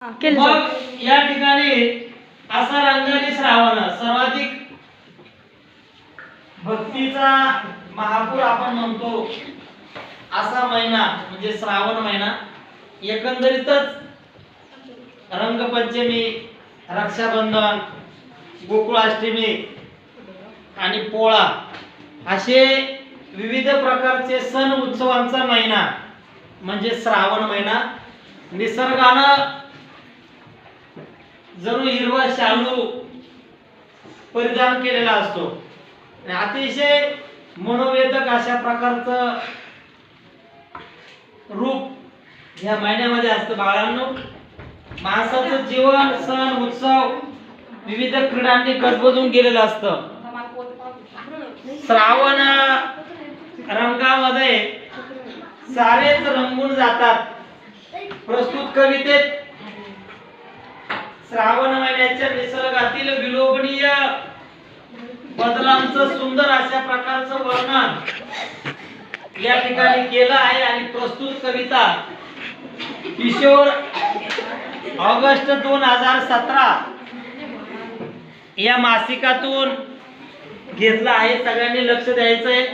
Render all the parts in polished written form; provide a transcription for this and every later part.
मग या ठिकाणी असा रंगारी श्रावण सर्वाधिक भक्तीचा महापूर आपण म्हणतो असा महिना म्हणजे श्रावण महिना। एकंदरीतच रंगपंचमी, रक्षाबंधन, गोकुळाष्टमी आणि पोळा असे विविध प्रकारचे सण उत्सवांचा महिना म्हणजे श्रावण महिना। निसर्गानं जणू हिरवा शालू परिधान केलेला असतो आणि अतिशय मनोवेदक अशा प्रकारचं रूप या महिन्यामध्ये असतं। बाळांनो, माणसाचं जीवन सण उत्सव विविध क्रीडांनी गजबजून गेलेलं असतं। श्रावण रंगामध्ये सारेच रंगून जातात। प्रस्तुत कवितेत श्रावण महिन्याच्या निसर्गातील विलोभनीय बदलांचं सुंदर अशा प्रकारचं वर्णन या ठिकाणी केलं आहे आणि प्रस्तुत कविता किशोर ऑगस्ट 2017 या मासिकातून घेतला आहे। सगळ्यांनी लक्ष द्यायचंय।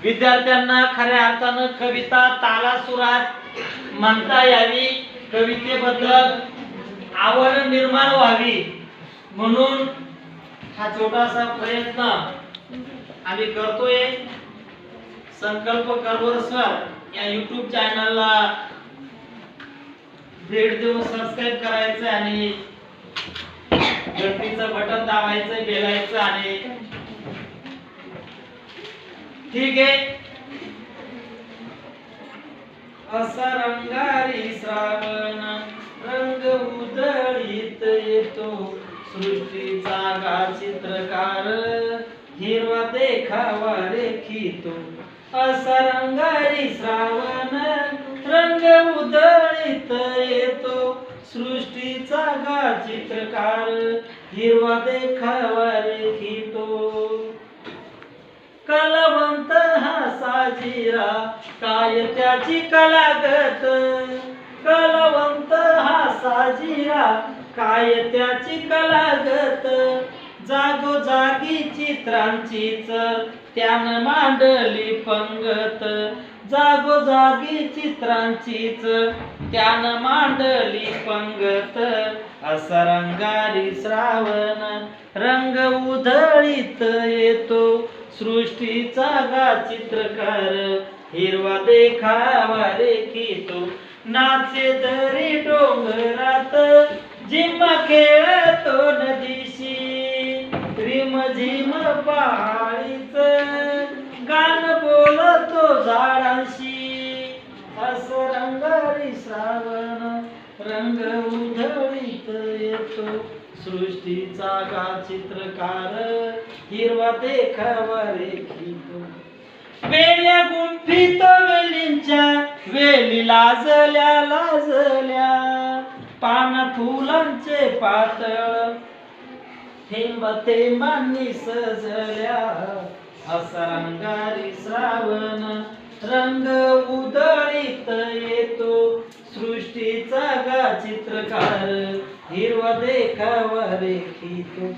विद्यार्थ्यांना खऱ्या अर्थानं कविता तालासुरात म्हणता यावी, कवितेबद्दल आवड निर्माण व्हावी म्हणून हा छोटासा प्रयत्न आम्ही करतोय। संकल्प करवर सर या YouTube चॅनलला भेट देऊन सबस्क्राइब करायचं आणि घंटीचं बटन दाबायचं, बेलायचं आणि ठीक आहे। असा रंगारी श्रावण रंग उधळीत येतो, सृष्टीचा गा चित्रकार हिरवा देखावा रेखितो। असा रंगारी श्रावण रंग उधळीत येतो, सृष्टीचा गा चित्रकार हिरवा देखावा रेखितो। कलावंत हा साजिरा काय त्याची कलागत, कलावंत हा साजिरा काय त्याची कलागत। जागोजागी चित्रांचीच त्यानं मांडली पंगत, जागोजागी चित्रांचीच त्यानं मांडली पंगत। असा रंगारी श्रावण रंग उधळीत येतो, सृष्टीचा गा चित्रकार हिरवा देखावा रेखितो। नाचे दरी डोंगरात झिम्मा खेळतो नदीशी, रिम झिम पहाडीच गाण बोलतो झाडांशी। असं रंगारी श्रावण रंग उधळीत येतो, सृष्टीचा गा चित्रकार हिरवा देखावा रेखितो। वेल्या गुंफित वेलींच्या वेली लाजल्या लाजल्या, पान फुलांचे पातळ थेंब थेंबांनी सजल्या। असा रंगारी श्रावण रंग उधळीत येतो, सृष्टीचा गा चित्रकार हिरवा देखावा रेखितो।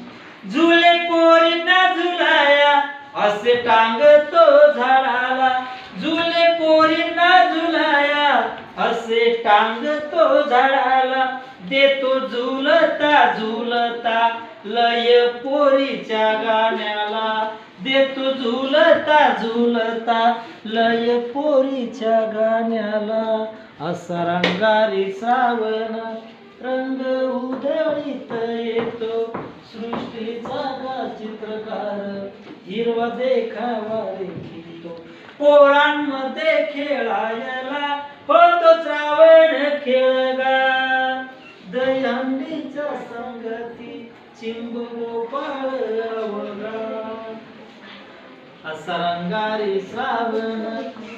झुले पोरींना झुलाया असे टांगतो झाडाला, झुले पोरींना झुलाया असे टांगतो झाडाला। देतो झुलता झुलता लय पोरीच्या गाण्याला, देतो झुलता झुलता लय पोरीच्या गाण्याला। असा रंगारी श्रावण रंग उधळीत येतो, सृष्टीचा गा चित्रकार हिरवा देखावा रेखितो। पोळांमध्ये खेळायला होतो श्रावण खेळगा, दहीहंडीच्या संगती चिंब गोपाळ अवघा। असा रंगारी श्रावण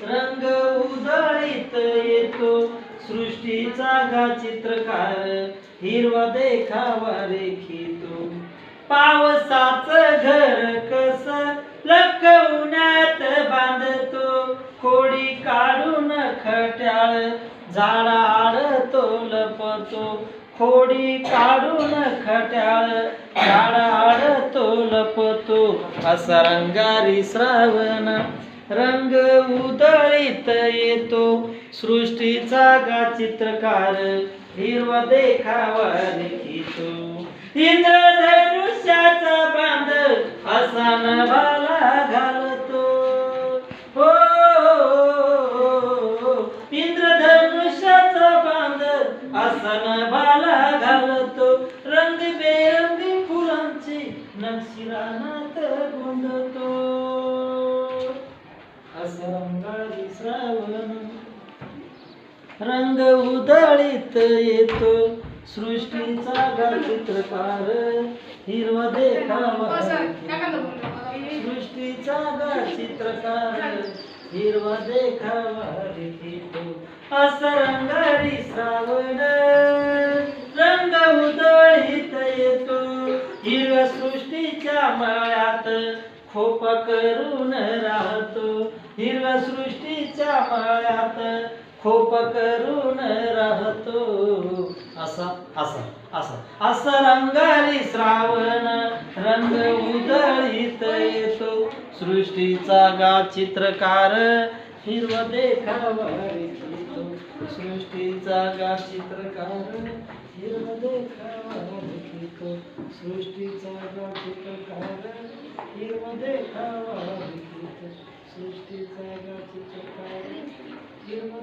रंग उधळीत येतो, सृष्टीचा गा चित्रकार हिरवा देखावा रेखितो। पावसाचं घर कस लखवण्यात बांधतो, खोडी काढून खट्याळ झाडाआड तो लपतो, खोडी काढून खट्याळ झाडाआड तो लपतो असा रंगारी श्रावण रंग उधळीत येतो सृष्टीचा गा चित्रकार हिरवा देखावा लिखितो इंद्रधनुष्याचा बांध असा नभाला घालतो हो इंद्रधनुष्याचा बांध असा नभाला घालतो रंगबेरंगी फुलांची नक्षी रानात गुंडतो असा रंगारी श्रावण रंग उधळीत येतो सृष्टीचा गा चित्रकार हिरवा देखावा सृष्टीचा गा चित्रकार हिरवा देखावा लिखितो असा रंगारी श्रावण रंग उधळीत येतो हिरव्या सृष्टीच्या माळ्यात खोपा करून राहतो हिरव्या सृष्टीच्या माळ्यात खोप करून राहतो असा असा असा असा रंगारी श्रावण रंग उधळीत येतो सृष्टीचा गा चित्रकार हिरवा देखावा लिखितो सृष्टीचा गा चित्रकार हिरवा देखावा लिखितो सृष्टीचा गा चित्रकार हिरवा देखावा लिखितो सृष्टीचा गा चित्रकार हिरवा